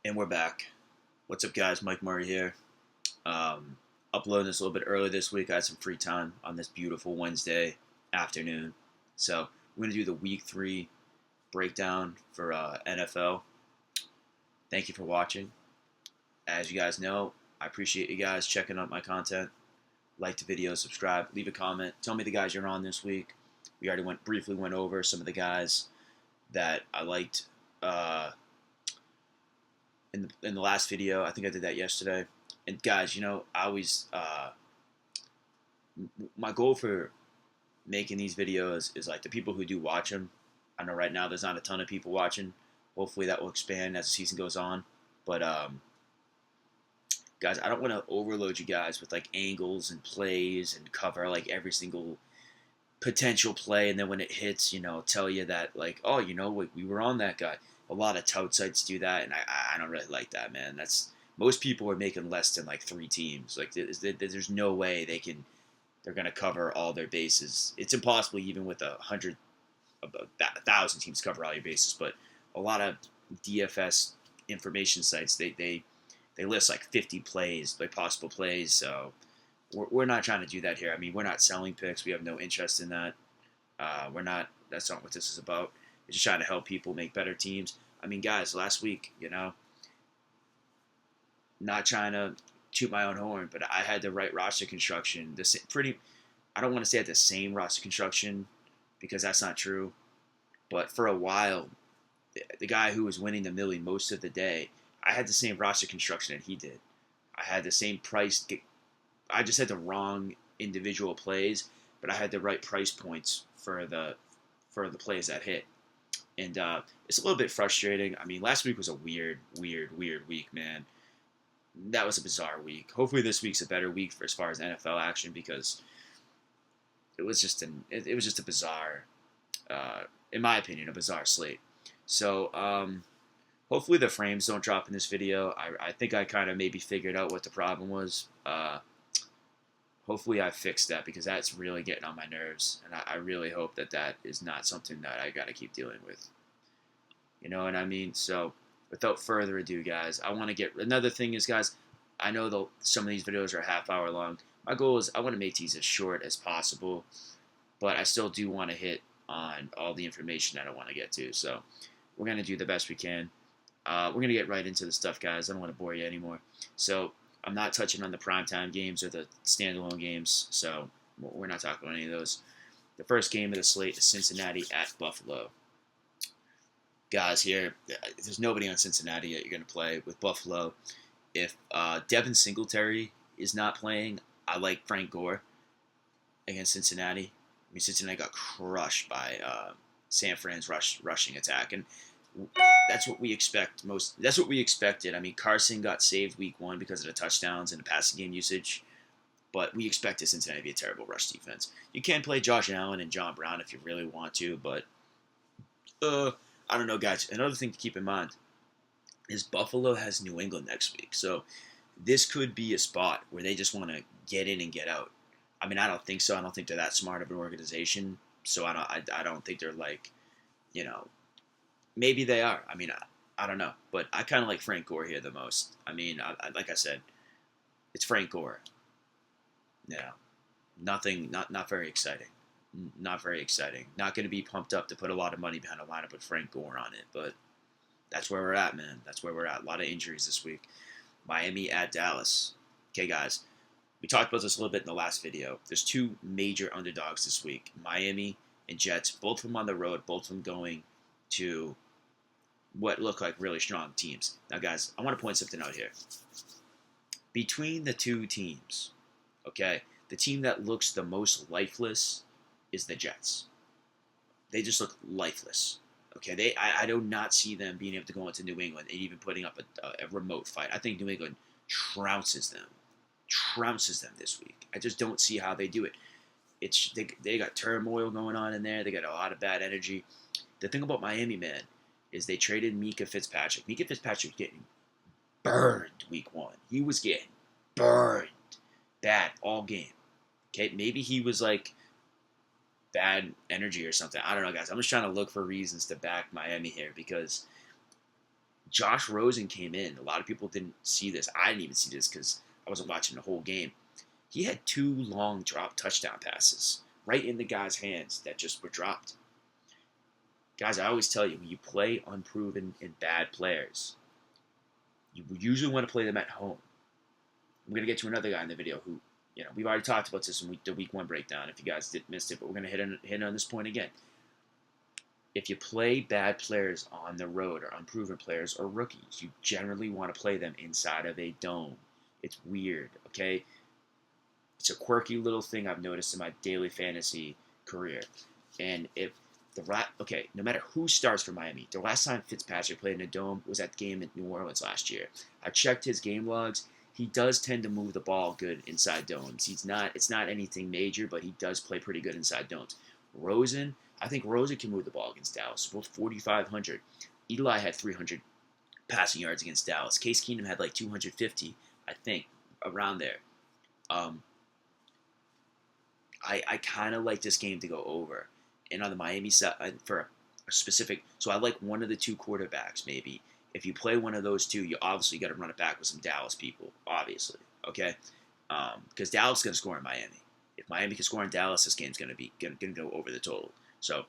And we're back. What's up, guys? Mike Murray here. Uploading this a little bit early this week. I had some free time on this beautiful Wednesday afternoon. So we're going to do the Week 3 breakdown for NFL. Thank you for watching. As you guys know, I appreciate you guys checking out my content. Like the video, subscribe, leave a comment. Tell me the guys you're on this week. We already briefly went over some of the guys that I liked in the last video. I think I did that yesterday. And guys, I always my goal for making these videos is like the people who do watch them. I know right now there's not a ton of people watching. Hopefully that will expand as the season goes on. But guys, I don't want to overload you guys with like angles and plays and cover like every single potential play, and then when it hits, tell you that like, oh, we were on that guy. A lot of tout sites do that, and I don't really like that, man. That's most people are making less than like 3 teams. Like there's no way they're gonna cover all their bases. It's impossible even with 1,000 teams cover all your bases. But a lot of DFS information sites they list like 50 plays, like possible plays. So we're not trying to do that here. I mean, we're not selling picks. We have no interest in that. We're not. That's not what this is about. We're just trying to help people make better teams. I mean, guys, last week, not trying to toot my own horn, but I had the right roster construction. I don't want to say I had the same roster construction because that's not true. But for a while, the guy who was winning the millie most of the day, I had the same roster construction that he did. I had the same price. I just had the wrong individual plays, but I had the right price points for the plays that hit. And it's a little bit frustrating. I mean, last week was a weird week, man. That was a bizarre week. Hopefully this week's a better week for as far as NFL action, because it was just a bizarre, in my opinion, a bizarre slate. So hopefully the frames don't drop in this video. I think I kind of maybe figured out what the problem was. Hopefully I fixed that, because that's really getting on my nerves, and I really hope that is not something that I got to keep dealing with. You know what I mean? So without further ado, guys, I want to get... Another thing is, guys, I know some of these videos are a half hour long. My goal is I want to make these as short as possible, but I still do want to hit on all the information that I want to get to. So we're going to do the best we can. We're going to get right into the stuff, guys. I don't want to bore you anymore. So I'm not touching on the primetime games or the standalone games, so we're not talking about any of those. The first game of the slate is Cincinnati at Buffalo. Guys, here, there's nobody on Cincinnati that you're going to play with Buffalo. If Devin Singletary is not playing, I like Frank Gore against Cincinnati. I mean, Cincinnati got crushed by San Fran's rushing attack, and that's what we expect most. That's what we expected. I mean, Carson got saved week 1 because of the touchdowns and the passing game usage, but we expected Cincinnati to be a terrible rush defense. You can play Josh Allen and John Brown if you really want to, but I don't know, guys. Another thing to keep in mind is Buffalo has New England next week, so this could be a spot where they just want to get in and get out. I mean, I don't think so. I don't think they're that smart of an organization, so I don't think they're like, maybe they are. I mean, I don't know. But I kind of like Frank Gore here the most. I mean, like I said, it's Frank Gore. Nothing, not very exciting. Not very exciting. Not going to be pumped up to put a lot of money behind a lineup with Frank Gore on it. But that's where we're at, man. That's where we're at. A lot of injuries this week. Miami at Dallas. Okay, guys. We talked about this a little bit in the last video. There's 2 major underdogs this week. Miami and Jets. Both of them on the road. Both of them going to what look like really strong teams. Now, guys, I want to point something out here. Between the 2 teams, okay, the team that looks the most lifeless is the Jets. They just look lifeless. Okay, I do not see them being able to go into New England and even putting up a remote fight. I think New England trounces them this week. I just don't see how they do it. They got turmoil going on in there. They got a lot of bad energy. The thing about Miami, man, is they traded Mika Fitzpatrick. Mika Fitzpatrick was getting burned week 1. He was getting burned bad all game. Okay, maybe he was like bad energy or something. I don't know, guys. I'm just trying to look for reasons to back Miami here, because Josh Rosen came in. A lot of people didn't see this. I didn't even see this because I wasn't watching the whole game. He had 2 long drop touchdown passes right in the guy's hands that just were dropped. Guys, I always tell you, when you play unproven and bad players, you usually want to play them at home. I'm going to get to another guy in the video who, we've already talked about this in the week 1 breakdown if you guys missed it, but we're going to hit on this point again. If you play bad players on the road or unproven players or rookies, you generally want to play them inside of a dome. It's weird, okay? It's a quirky little thing I've noticed in my daily fantasy career. And if no matter who starts for Miami, the last time Fitzpatrick played in a dome was at the game in New Orleans last year. I checked his game logs. He does tend to move the ball good inside domes. It's not anything major, but he does play pretty good inside domes. I think Rosen can move the ball against Dallas. Both 4,500. Eli had 300 passing yards against Dallas. Case Keenum had like 250, I think, around there. I kind of like this game to go over. And on the Miami side, for a specific, so I like one of the 2 quarterbacks maybe. If you play one of those 2, you obviously got to run it back with some Dallas people, obviously, okay? Because Dallas is going to score in Miami. If Miami can score in Dallas, this game's going to go over the total. So,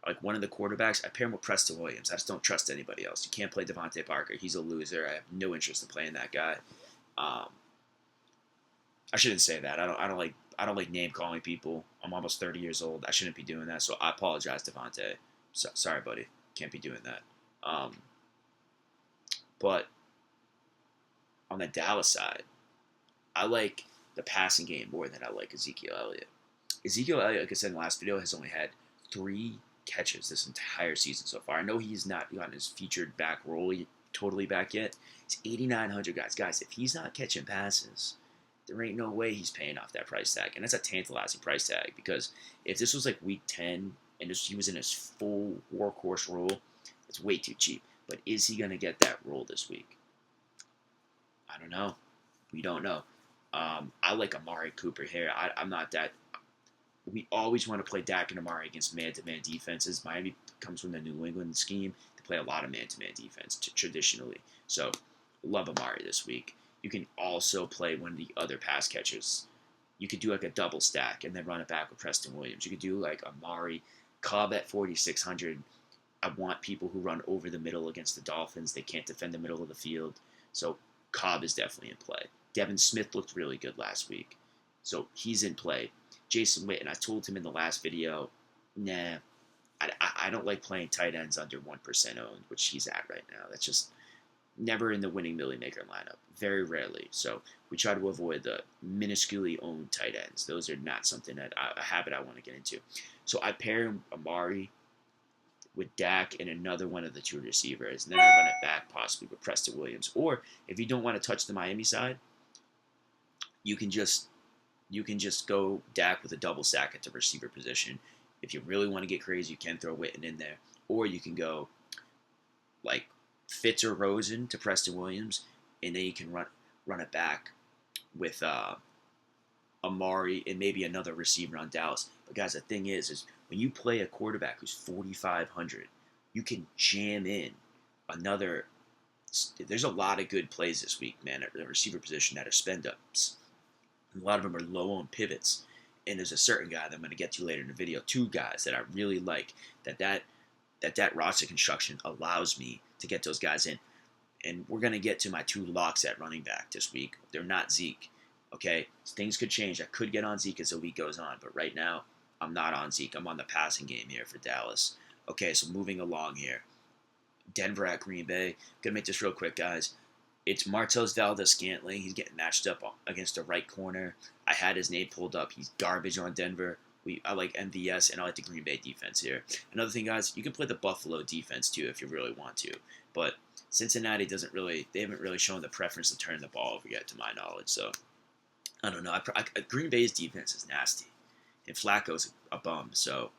like one of the quarterbacks, I pair him with Preston Williams. I just don't trust anybody else. You can't play Devontae Parker. He's a loser. I have no interest in playing that guy. I shouldn't say that. I don't like name calling people. I'm almost 30 years old. I shouldn't be doing that. So I apologize, Devontae. Sorry, buddy. Can't be doing that. But on the Dallas side, I like the passing game more than I like Ezekiel Elliott. Ezekiel Elliott, like I said in the last video, has only had 3 catches this entire season so far. I know he's not gotten his featured back role totally back yet. He's 8,900, guys. Guys, if he's not catching passes, there ain't no way he's paying off that price tag. And that's a tantalizing price tag because if this was like week 10 and he was in his full workhorse role, it's way too cheap. But is he going to get that role this week? I don't know. We don't know. I like Amari Cooper here. I'm not that. We always want to play Dak and Amari against man-to-man defenses. Miami comes from the New England scheme to play a lot of man-to-man defense traditionally. So, love Amari this week. You can also play one of the other pass catchers. You could do like a double stack and then run it back with Preston Williams. You could do like Amari, Cobb at 4,600. I want people who run over the middle against the Dolphins. They can't defend the middle of the field. So Cobb is definitely in play. Devin Smith looked really good last week. So he's in play. Jason Witten, I told him in the last video, nah, I don't like playing tight ends under 1% owned, which he's at right now. That's just never in the winning Millie Maker lineup. Very rarely. So we try to avoid the minusculely owned tight ends. Those are not something a habit I want to get into. So I pair Amari with Dak and another one of the 2 receivers, and then I run it back possibly with Preston Williams. Or if you don't want to touch the Miami side, you can just go Dak with a double stack at the receiver position. If you really want to get crazy, you can throw Witten in there. Or you can go like Fitz or Rosen to Preston Williams, and then you can run it back with Amari and maybe another receiver on Dallas. But guys, the thing is when you play a quarterback who's 4,500, you can jam in another. There's a lot of good plays this week, man, at the receiver position that are spend-ups. A lot of them are low-owned pivots. And there's a certain guy that I'm going to get to later in the video, 2 guys that I really like, that roster construction allows me to get those guys in. And we're going to get to my 2 locks at running back this week. They're not Zeke, okay? Things could change. I could get on Zeke as the week goes on, but right now, I'm not on Zeke. I'm on the passing game here for Dallas. Okay, so moving along here. Denver at Green Bay. Going to make this real quick, guys. It's Martellus Valdez-Scantling. He's getting matched up against the right corner. I had his name pulled up. He's garbage on Denver. I like MVS, and I like the Green Bay defense here. Another thing, guys, you can play the Buffalo defense, too, if you really want to. But Cincinnati they haven't really shown the preference to turn the ball over yet, to my knowledge. So, I don't know. Green Bay's defense is nasty. And Flacco's a bum, so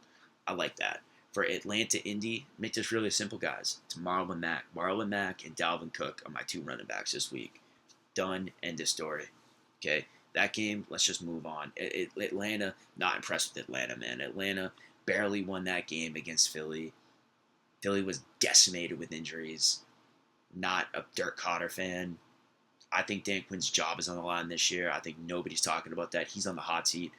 I like that. For Atlanta, Indy, make this really simple, guys. It's Marlon Mack. Marlon Mack and Dalvin Cook are my 2 running backs this week. Done. End of story. Okay? That game, let's just move on. Atlanta, not impressed with Atlanta, man. Atlanta barely won that game against Philly. Philly was decimated with injuries. not a Dirk Cotter fan. I think Dan Quinn's job is on the line this year. I think nobody's talking about that. He's on the hot seat.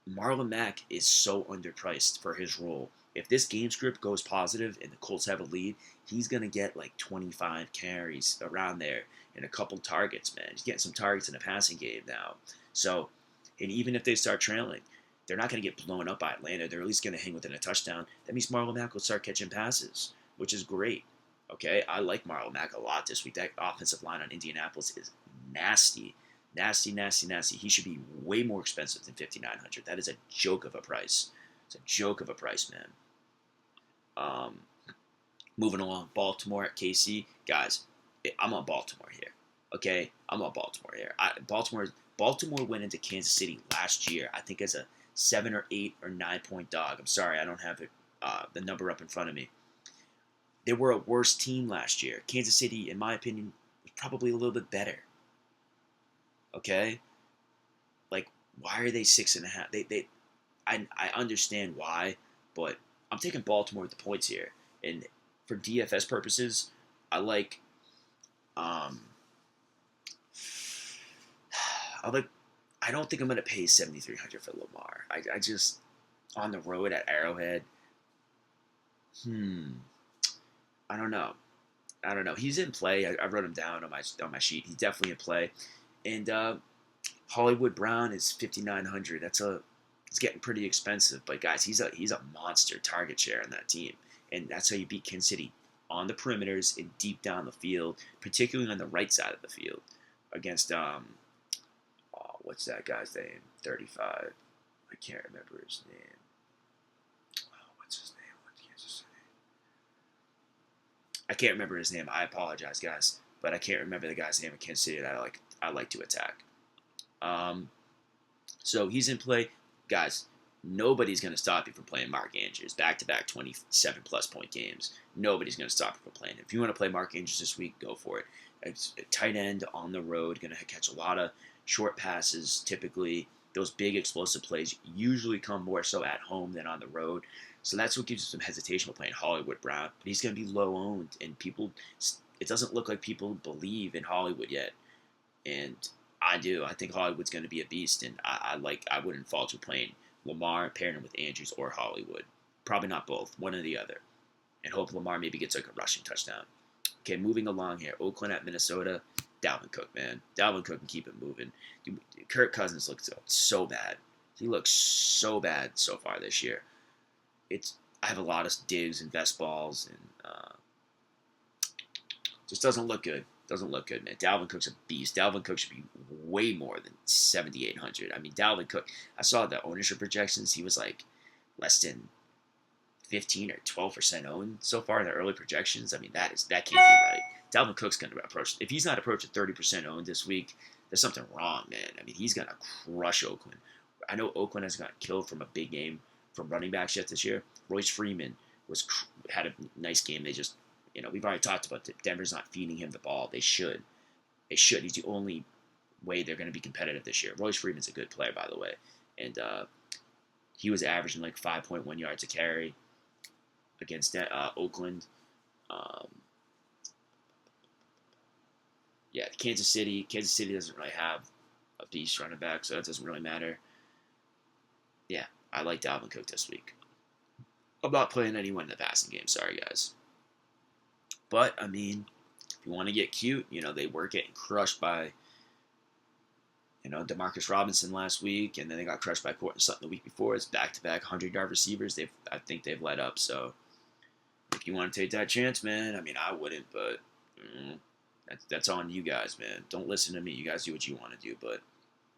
Marlon Mack is so underpriced for his role. If this game script goes positive and the Colts have a lead, he's going to get like 25 carries around there and a couple targets, man. He's getting some targets in the passing game now. So, and even if they start trailing, they're not going to get blown up by Atlanta. They're at least going to hang within a touchdown. That means Marlon Mack will start catching passes, which is great. Okay, I like Marlon Mack a lot this week. That offensive line on Indianapolis is nasty. Nasty, nasty, nasty. He should be way more expensive than $5,900. That is a joke of a price. It's a joke of a price, man. Moving along, Baltimore at KC. Guys, I'm on Baltimore here. Okay? I'm on Baltimore here. Baltimore went into Kansas City last year, I think, as a 7 or 8 or 9 point dog. I'm sorry, I don't have it, the number up in front of me. They were a worse team last year. Kansas City, in my opinion, was probably a little bit better. Okay? Like, why are they 6.5? I understand why, but I'm taking Baltimore with the points here. And for DFS purposes, I don't think I'm gonna pay $7,300 for Lamar. I just on the road at Arrowhead. I don't know. He's in play. I wrote him down on my sheet. He's definitely in play. And Hollywood Brown is $5,900. It's getting pretty expensive. But guys, he's a monster target share on that team. And that's how you beat Kansas City on the perimeters and deep down the field, particularly on the right side of the field against what's that guy's name? 35. I can't remember his name. What's his name? What's Kansas City? I can't remember his name. I apologize, guys, but I can't remember the guy's name in Kansas City that I like to attack. So he's in play, guys. Nobody's going to stop you from playing Mark Andrews back-to-back 27-plus point games. Nobody's going to stop you from playing. If you want to play Mark Andrews this week, go for it. It's a tight end on the road, going to catch a lot of short passes. Typically, those big explosive plays usually come more so at home than on the road. So that's what gives you some hesitation with playing Hollywood Brown. But he's going to be low owned, and it doesn't look like people believe in Hollywood yet. And I do. I think Hollywood's going to be a beast, and I wouldn't falter playing Lamar, pairing him with Andrews or Hollywood. Probably not both, one or the other. And hope Lamar maybe gets like a rushing touchdown. Okay, moving along here. Oakland at Minnesota. Dalvin Cook, man. Dalvin Cook can keep it moving. Dude, Kirk Cousins looks so bad. He looks so bad so far this year. I have a lot of digs and best balls, and just doesn't look good. Doesn't look good, man. Dalvin Cook's a beast. Dalvin Cook should be way more than 7,800. I mean, Dalvin Cook, I saw the ownership projections. He was like less than 15 or 12% owned so far in the early projections. I mean, that can't be right. Dalvin Cook's going to approach, if he's not approaching 30% owned this week, there's something wrong, man. I mean, he's going to crush Oakland. I know Oakland has gotten killed from a big game from running backs yet this year. Royce Freeman had a nice game. They just, we've already talked about it. Denver's not feeding him the ball. They should. He's the only way they're going to be competitive this year. Royce Freeman's a good player, by the way. And he was averaging like 5.1 yards a carry against Oakland. Kansas City doesn't really have a beast running back, so that doesn't really matter. Yeah, I like Dalvin Cook this week. I'm not playing anyone in the passing game. Sorry, guys. But, I mean, if you want to get cute, they were getting crushed by, Demarcus Robinson last week, and then they got crushed by Courtland Sutton the week before. It's back-to-back 100-yard receivers. I think they've let up. So, if you want to take that chance, man, I mean, I wouldn't, but that's on you guys, man. Don't listen to me. You guys do what you want to do, but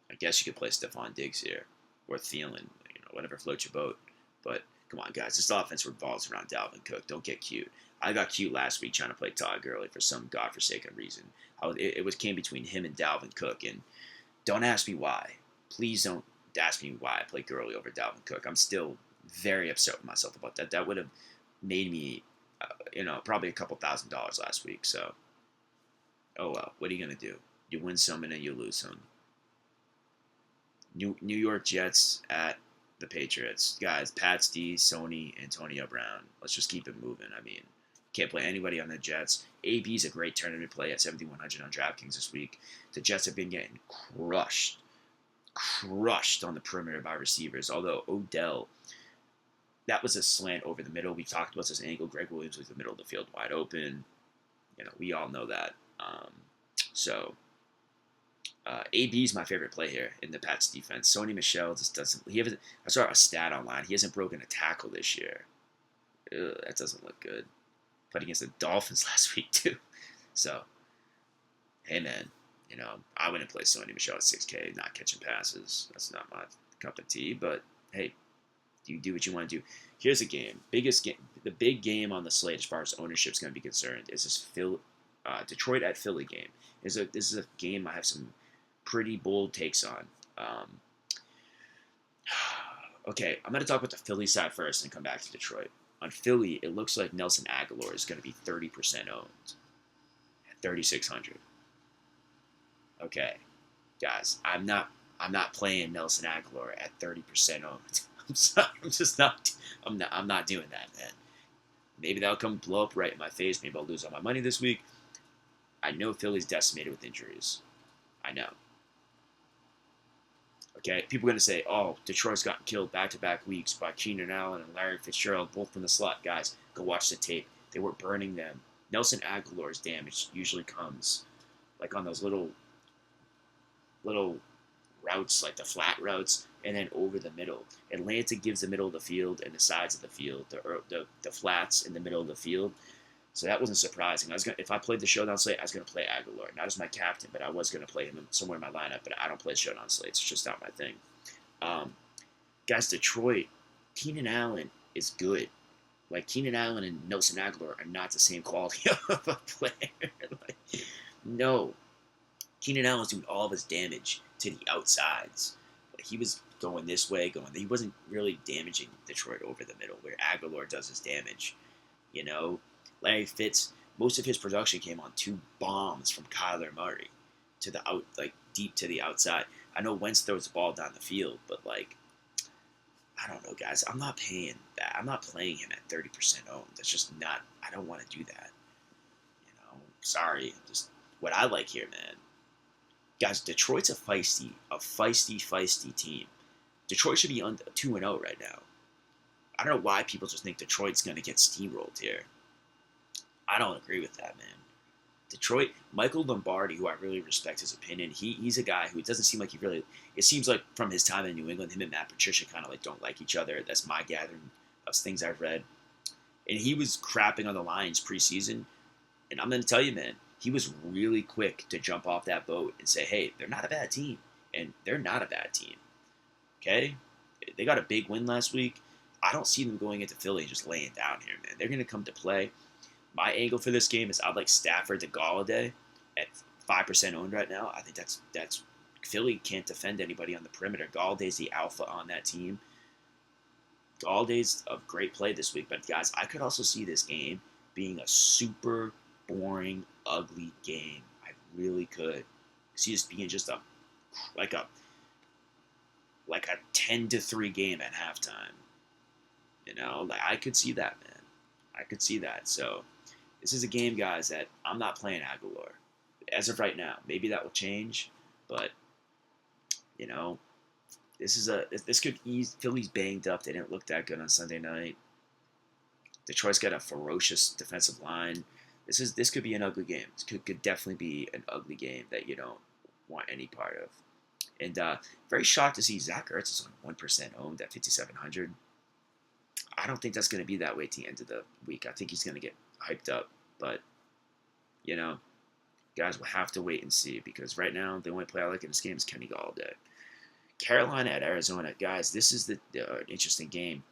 I guess you could play Stephon Diggs here or Thielen, whatever floats your boat. But come on, guys. This offense revolves around Dalvin Cook. Don't get cute. I got cute last week trying to play Todd Gurley for some godforsaken reason. It came between him and Dalvin Cook, and don't ask me why. Please don't ask me why I play Gurley over Dalvin Cook. I'm still very upset with myself about that. That would have made me, probably a couple $1,000s last week. So, oh well. What are you gonna do? You win some and then you lose some. New York Jets at the Patriots. Guys, Pats D, Sony, Antonio Brown. Let's just keep it moving. I mean, Can't play anybody on the Jets. AB's a great tournament play at 7,100 on DraftKings this week. The Jets have been getting crushed on the perimeter by receivers. Although Odell, that was a slant over the middle. We talked about this angle. Greg Williams was the middle of the field wide open. We all know that. So AB is my favorite play here in the Pats defense. Sony Michel just doesn't. I saw a stat online. He hasn't broken a tackle this year. That doesn't look good. Played against the Dolphins last week too. So, hey man, I wouldn't play Sony Michel at 6K, not catching passes. That's not my cup of tea. But hey, you do what you want to do. Here's a game. The big game on the slate as far as ownership is going to be concerned is this Detroit at Philly game. This is a game I have some pretty bold takes on. Okay, I'm going to talk about the Philly side first and come back to Detroit. On Philly, it looks like Nelson Aguilar is going to be 30% owned at 3,600. Okay, guys, I'm not playing Nelson Aguilar at 30% owned. I'm not doing that, man. Maybe that'll come blow up right in my face. Maybe I'll lose all my money this week. I know Philly's decimated with injuries. I know. Okay, people are going to say, oh, Detroit's gotten killed back-to-back weeks by Keenan Allen and Larry Fitzgerald, both from the slot. Guys, go watch the tape. They were burning them. Nelson Aguilar's damage usually comes like on those little routes, like the flat routes, and then over the middle. Atlanta gives the middle of the field and the sides of the field, the flats in the middle of the field. So that wasn't surprising. If I played the showdown slate, I was going to play Aguilar, not as my captain, but I was going to play him somewhere in my lineup. But I don't play showdown slates; it's just not my thing. Guys, Detroit, Keenan Allen is good. Like Keenan Allen and Nelson Aguilar are not the same quality of a player. No, Keenan Allen's doing all of his damage to the outsides. He was going this way, he wasn't really damaging Detroit over the middle, where Aguilar does his damage. Larry Fitz, most of his production came on 2 bombs from Kyler Murray to the deep to the outside. I know Wentz throws the ball down the field, but I don't know, guys. I'm not paying that. I'm not playing him at 30% owned. That's just not. I don't want to do that. Sorry. Just what I like here, man. Guys, Detroit's a feisty team. Detroit should be 2-0 right now. I don't know why people just think Detroit's going to get steamrolled here. I don't agree with that, man. Detroit, Michael Lombardi, who I really respect his opinion, he's a guy who it doesn't seem like it seems like from his time in New England, him and Matt Patricia kind of don't like each other. That's my gathering of things I've read. And he was crapping on the Lions preseason. And I'm going to tell you, man, he was really quick to jump off that boat and say, hey, they're not a bad team. And they're not a bad team. Okay? They got a big win last week. I don't see them going into Philly and just laying down here, man. They're going to come to play. My angle for this game is I'd like Stafford to Galladay at 5% owned right now. I think that's Philly can't defend anybody on the perimeter. Galladay's the alpha on that team. Galladay's a great play this week, but guys, I could also see this game being a super boring, ugly game. I really could see this being just a 10-3 game at halftime. I could see that, man. I could see that. So this is a game, guys, that I'm not playing Aguilar as of right now. Maybe that will change, but this could ease. Philly's banged up. They didn't look that good on Sunday night. Detroit's got a ferocious defensive line. This could be an ugly game. This could definitely be an ugly game that you don't want any part of. And very shocked to see Zach Ertz is on 1% owned at 5,700. I don't think that's going to be that way at the end of the week. I think he's going to get hyped up. But, guys, we'll have to wait and see because right now the only player I like in this game is Kenny Galladay. Carolina at Arizona. Guys, this is the interesting game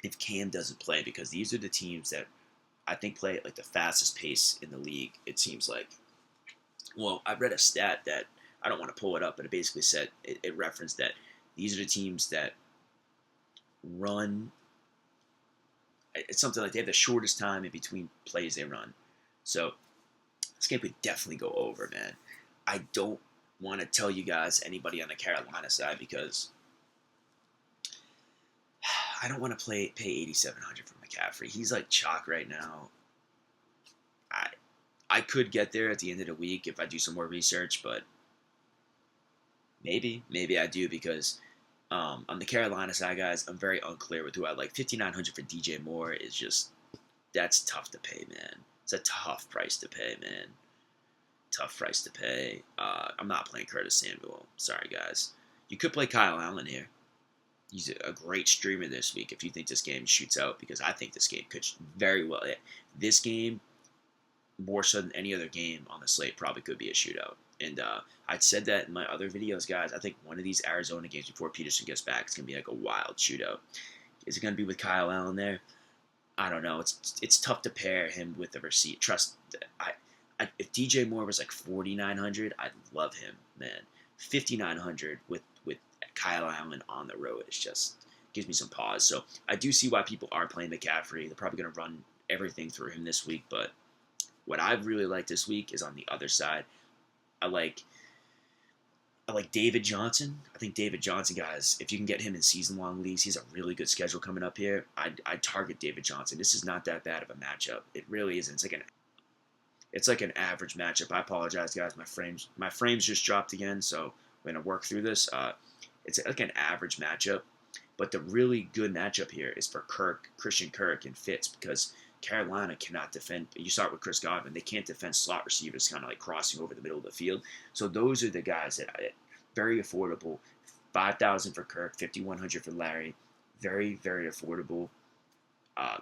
if Cam doesn't play because these are the teams that I think play at the fastest pace in the league, it seems like. Well, I read a stat that I don't want to pull it up, but it basically said it referenced that these are the teams that run. It's something like they have the shortest time in between plays they run. So this game could definitely go over, man. I don't want to tell you guys anybody on the Carolina side because I don't want to pay $8,700 for McCaffrey. He's like chalk right now. I I could get there at the end of the week if I do some more research, but maybe I do because on the Carolina side, guys, I'm very unclear with who I like. 5,900 for DJ Moore is just that's tough to pay, man. It's a tough price to pay, man. Tough price to pay. I'm not playing Curtis Samuel. Sorry, guys. You could play Kyle Allen here. He's a great streamer this week if you think this game shoots out, because I think this game could very well. This game, more so than any other game on the slate, probably could be a shootout. And I said that in my other videos, guys. I think one of these Arizona games before Peterson gets back, it's going to be like a wild shootout. Is it going to be with Kyle Allen there? I don't know. It's tough to pair him with the receipt. Trust, if DJ Moore was like 4,900, I'd love him, man. 5,900 with Kyle Allen on the road is just gives me some pause. So I do see why people are playing McCaffrey. They're probably going to run everything through him this week. But what I really like this week is on the other side. I like David Johnson. I think David Johnson, guys, if you can get him in season-long leagues, he's a really good schedule coming up here. I'd target David Johnson. This is not that bad of a matchup. It really isn't. It's like an average matchup. I apologize, guys. My frames just dropped again, so we're gonna work through this. It's like an average matchup, but the really good matchup here is for Christian Kirk, and Fitz, because Carolina cannot defend. You saw it with Chris Godwin. They can't defend slot receivers kind of like crossing over the middle of the field. So those are the guys that very affordable. 5,000 for Kirk, 5,100 for Larry. Very, very affordable.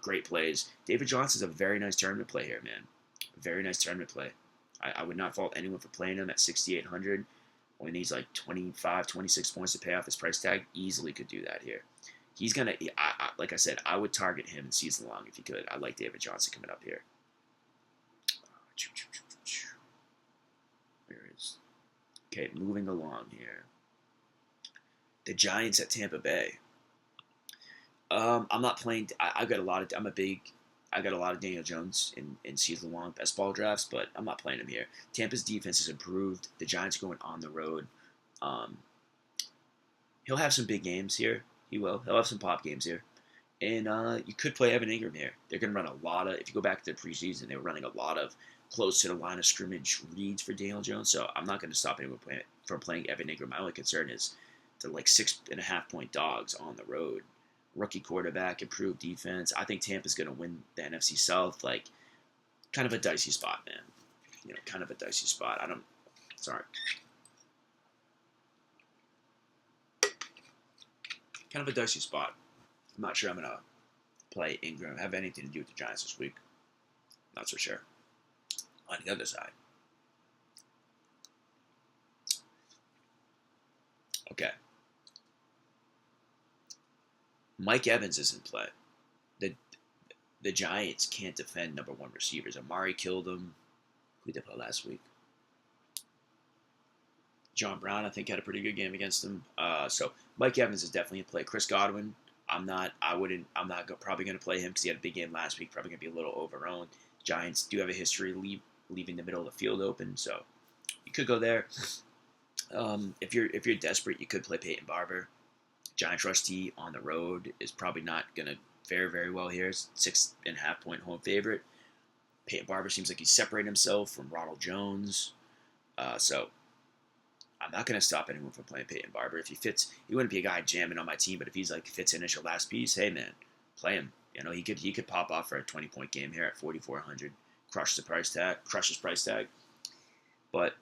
Great plays. David Johnson's a very nice tournament play here, man. Very nice tournament play. I would not fault anyone for playing him at 6,800. When he's like 25, 26 points to pay off his price tag, easily could do that here. He's going to, like I said, I would target him in season long if you could. I like David Johnson coming up here. Where is, okay, moving along here. The Giants at Tampa Bay. I'm not playing, I got a lot of Daniel Jones in season long best ball drafts, but I'm not playing him here. Tampa's defense has improved. The Giants are going on the road. He'll have some big games here. He will. He'll have some pop games here. And you could play Evan Ingram here. They're going to run a lot of, if you go back to the preseason, they were running a lot of close to the line of scrimmage reads for Daniel Jones. So I'm not going to stop anyone from playing Evan Ingram. My only concern is the 6.5 point dogs on the road. Rookie quarterback, improved defense. I think Tampa's going to win the NFC South. Kind of a dicey spot, man. Kind of a dicey spot. Sorry. Kind of a dicey spot. I'm not sure I'm going to play Ingram. Have anything to do with the Giants this week. Not so sure. On the other side. Okay. Mike Evans is in play. The Giants can't defend number one receivers. Amari killed him. Who did they play last week? John Brown, I think, had a pretty good game against them. So Mike Evans is definitely in play. Chris Godwin, I'm not probably going to play him because he had a big game last week. Probably going to be a little overowned. Giants do have a history leaving the middle of the field open, so you could go there. If you're desperate, you could play Peyton Barber. Giants rush T on the road is probably not going to fare very well here. It's 6.5 point home favorite. Peyton Barber seems like he's separated himself from Ronald Jones. So I'm not going to stop anyone from playing Peyton Barber. If he fits, he wouldn't be a guy jamming on my team, but if he's fits in as your last piece, hey man, play him. He could pop off for a 20-point game here at 4,400. Crush his price tag. But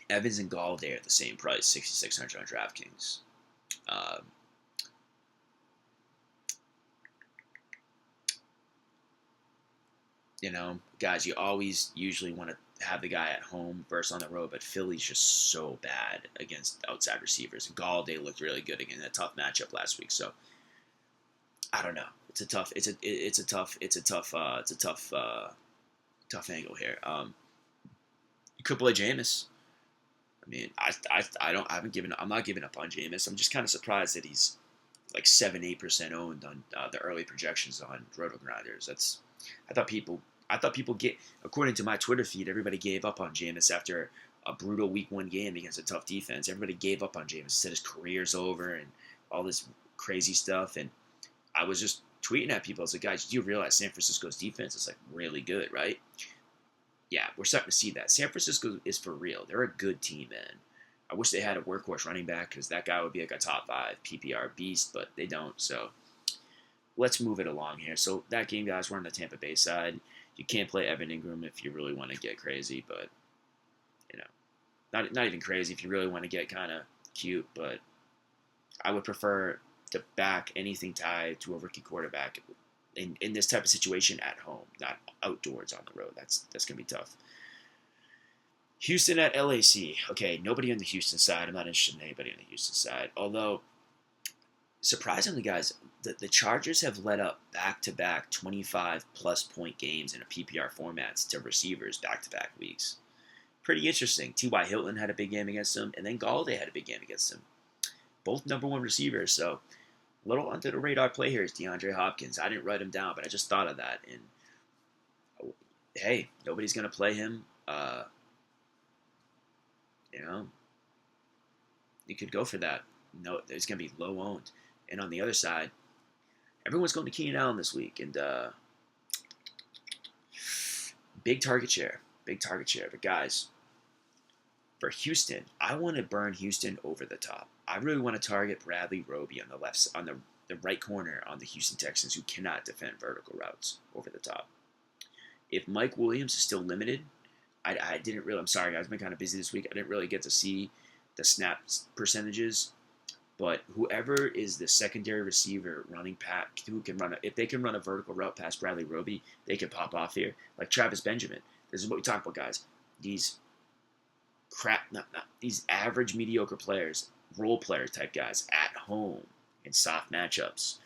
Evans and Galladay are at the same price, 6,600 on DraftKings. Guys, you always usually want to have the guy at home versus on the road, but Philly's just so bad against outside receivers. Galladay looked really good again in a tough matchup last week, so I don't know. It's a tough angle here. You could play Jameis. I mean, I'm not giving up on Jameis. I'm just kind of surprised that he's 7-8% owned on the early projections on Roto Grinders. I thought people according to my Twitter feed, everybody gave up on Jameis after a brutal Week 1 game against a tough defense. Everybody gave up on Jameis, said his career's over and all this crazy stuff. And I was just tweeting at people. I was like, guys, do you realize San Francisco's defense is really good, right? yeah, we're starting to see that. San Francisco is for real. They're a good team, man. I wish they had a workhorse running back because that guy would be like a top 5 PPR beast, but they don't. So let's move it along here. So that game, guys, we're on the Tampa Bay side. You can't play Evan Ingram if you really want to get crazy, but you know, not even crazy if you really want to get kind of cute. But I would prefer to back anything tied to a rookie quarterback in this type of situation at home, not outdoors on the road. That's gonna be tough. Houston at LAC. Okay, nobody on the Houston side. I'm not interested in anybody on the Houston side. Although, surprisingly, guys, the Chargers have led up back-to-back 25-plus point games in a PPR formats to receivers back-to-back weeks. Pretty interesting. T.Y. Hilton had a big game against them, and then Galladay had a big game against them. Both number 1 receivers, so a little under the radar play here is DeAndre Hopkins. I didn't write him down, but I just thought of that. And hey, nobody's going to play him. You know, you could go for that. No, it's going to be low owned. And on the other side, everyone's going to Keenan Allen this week. And big target share. Big target share. But guys, for Houston, I want to burn Houston over the top. I really want to target Bradley Roby on the left, on the right corner on the Houston Texans, who cannot defend vertical routes over the top. If Mike Williams is still limited, I didn't really. I'm sorry, guys. I've been kind of busy this week. I didn't really get to see the snap percentages, but whoever is the secondary receiver running who can run if they can run a vertical route past Bradley Roby, they can pop off here. Like Travis Benjamin. This is what we talk about, guys. These these average mediocre players, role player type guys at home in soft matchups.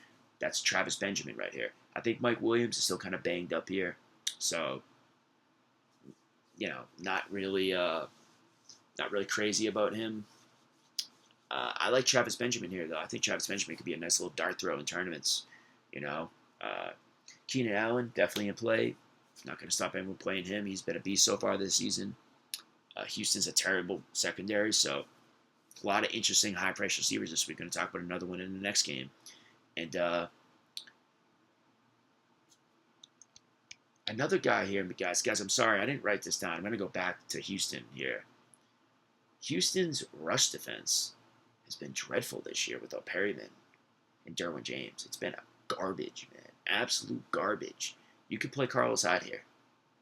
That's Travis Benjamin right here. I think Mike Williams is still kind of banged up here, so not really crazy about him. I like Travis Benjamin here, though. I think Travis Benjamin could be a nice little dart throw in tournaments. Keenan Allen definitely in play. Not going to stop anyone playing him. He's been a beast so far this season. Houston's a terrible secondary, so a lot of interesting high-price receivers this week. Going to talk about another one in the next game. And another guy here, guys, I'm sorry, I didn't write this down. I'm going to go back to Houston here. Houston's rush defense has been dreadful this year without Perryman and Derwin James. It's been a garbage, man. Absolute garbage. You could play Carlos Hyde here.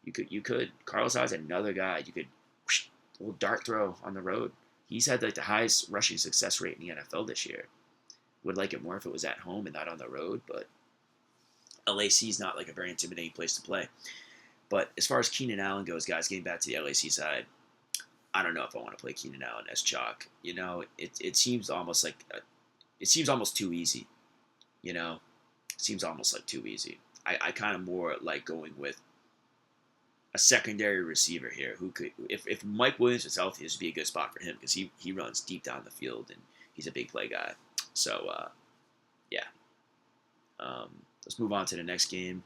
You could. Carlos Hyde's another guy. You could a little dart throw on the road. He's had like the highest rushing success rate in the NFL this year. Would like it more if it was at home and not on the road, but LAC is not like a very intimidating place to play. But as far as Keenan Allen goes, guys, getting back to the LAC side, I don't know if I want to play Keenan Allen as chalk. It seems almost like it seems almost too easy. It seems almost like too easy. I kind of more like going with a secondary receiver here who could, if Mike Williams was healthy, this would be a good spot for him because he runs deep down the field and he's a big play guy. So, yeah. Let's move on to the next game.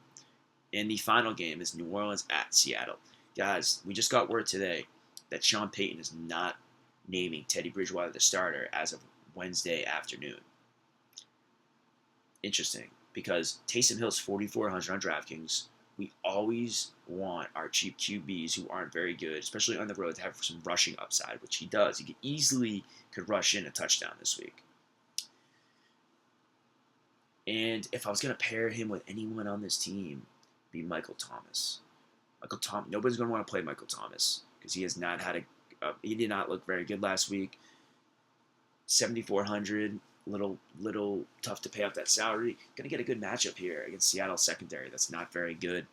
And the final game is New Orleans at Seattle. Guys, we just got word today that Sean Payton is not naming Teddy Bridgewater the starter as of Wednesday afternoon. Interesting, because Taysom Hill's 4,400 on DraftKings. We always want our cheap QBs who aren't very good, especially on the road, to have some rushing upside, which he does. He could rush in a touchdown this week. And if I was going to pair him with anyone on this team, it'd be Michael Thomas. Nobody's going to want to play Michael Thomas because he has not had he did not look very good last week. 7,400, little tough to pay off that salary. Going to get a good matchup here against Seattle secondary. That's not very good.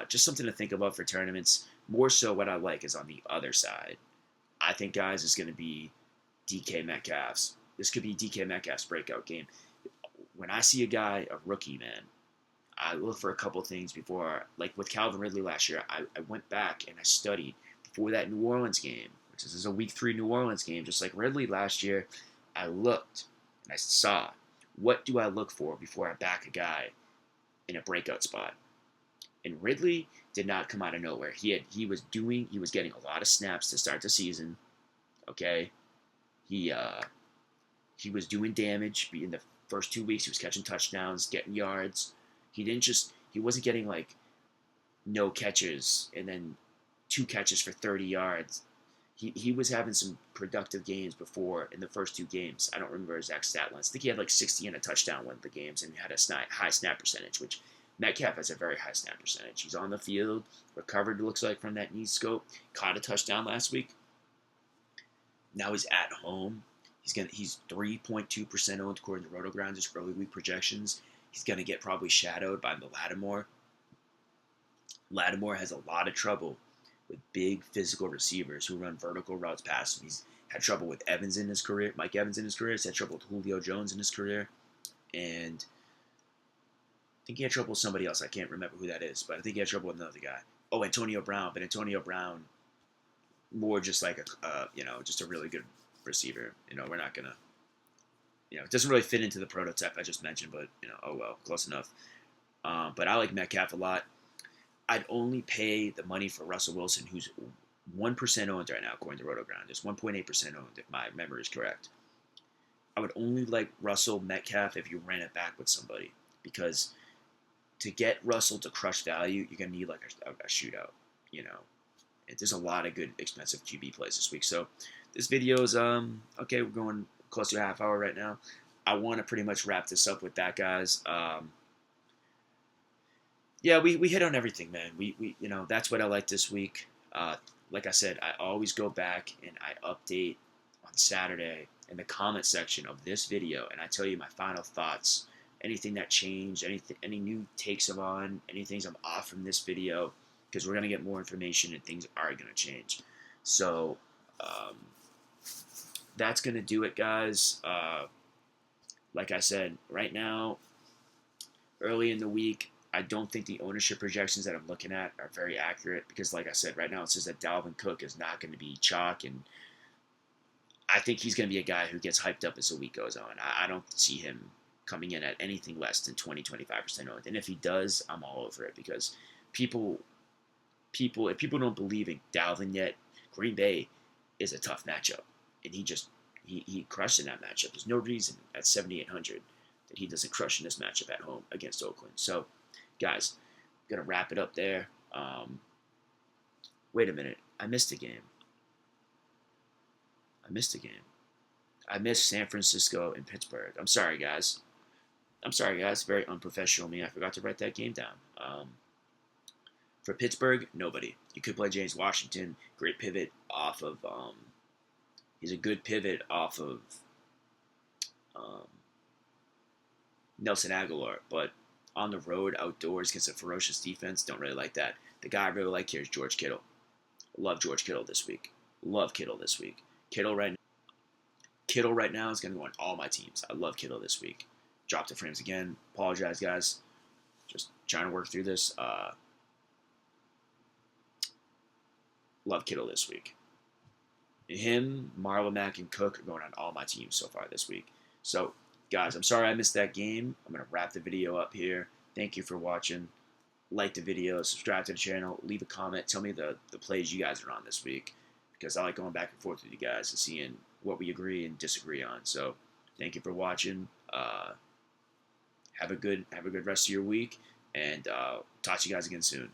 Just something to think about for tournaments. More so, what I like is on the other side. I think, guys, is going to be DK Metcalf's. This could be DK Metcalf's breakout game. When I see a rookie, man, I look for a couple things before, like with Calvin Ridley last year, I went back and I studied before that New Orleans game, which is a Week 3 New Orleans game, just like Ridley last year. I looked and I saw, what do I look for before I back a guy in a breakout spot? And Ridley did not come out of nowhere. He was getting a lot of snaps to start the season. Okay, he was doing damage in the first 2 weeks. He was catching touchdowns, getting yards. He wasn't getting like no catches and then 2 catches for 30 yards. He was having some productive games before in the first 2 games. I don't remember his exact stat lines. I think he had like 60 and a touchdown one of the games and had a high snap percentage, which Metcalf has a very high snap percentage. He's on the field, recovered, looks like, from that knee scope, caught a touchdown last week. Now he's at home. He's 3.2% owned according to RotoGrinders early week projections. He's gonna get probably shadowed by Lattimore. Lattimore has a lot of trouble with big physical receivers who run vertical routes past him. He's had trouble with Evans in his career, Mike Evans in his career. He's had trouble with Julio Jones in his career, and I think he had trouble with somebody else. I can't remember who that is, but I think he had trouble with another guy. Oh, Antonio Brown, but Antonio Brown more just like just a really good receiver. We're not gonna, it doesn't really fit into the prototype I just mentioned, but oh well, close enough. But I like Metcalf a lot. I'd only pay the money for Russell Wilson, who's 1% owned right now, according to RotoGround. Just 1.8% owned, if my memory is correct. I would only like Russell Metcalf if you ran it back with somebody, because to get Russell to crush value, you're gonna need like a shootout. There's a lot of good expensive QB plays this week. So this video is okay. We're going close to a half hour right now. I want to pretty much wrap this up with that, guys. Yeah, we hit on everything, man. We that's what I like this week. Like I said, I always go back and I update on Saturday in the comment section of this video, and I tell you my final thoughts, anything that changed, any new takes I'm on, any things I'm off from this video, because we're gonna get more information and things are gonna change. So that's gonna do it, guys. Like I said, right now, early in the week, I don't think the ownership projections that I'm looking at are very accurate because, like I said, right now it says that Dalvin Cook is not going to be chalk, and I think he's going to be a guy who gets hyped up as the week goes on. I don't see him coming in at anything less than 20-25% owned, and if he does, I'm all over it because if people don't believe in Dalvin yet, Green Bay is a tough matchup, and he crushed in that matchup. There's no reason at 7,800 that he doesn't crush in this matchup at home against Oakland. So, guys, I'm gonna wrap it up there. Wait a minute, I missed a game. I missed San Francisco and Pittsburgh. I'm sorry, guys. Very unprofessional of me. I forgot to write that game down. For Pittsburgh, nobody. You could play James Washington. Great pivot off of. He's a good pivot off of Nelson Aguilar, but on the road, outdoors, against a ferocious defense, don't really like that. The guy I really like here is George Kittle. Love George Kittle this week. Kittle right now is going to go on all my teams. I love Kittle this week. Dropped the frames again. Apologize, guys. Just trying to work through this. Love Kittle this week. Him, Marlon Mack, and Cook are going on all my teams so far this week. So, guys, I'm sorry I missed that game. I'm going to wrap the video up here. Thank you for watching. Like the video, subscribe to the channel, leave a comment, tell me the plays you guys are on this week, because I like going back and forth with you guys and seeing what we agree and disagree on. So, thank you for watching. Have a good rest of your week, and talk to you guys again soon.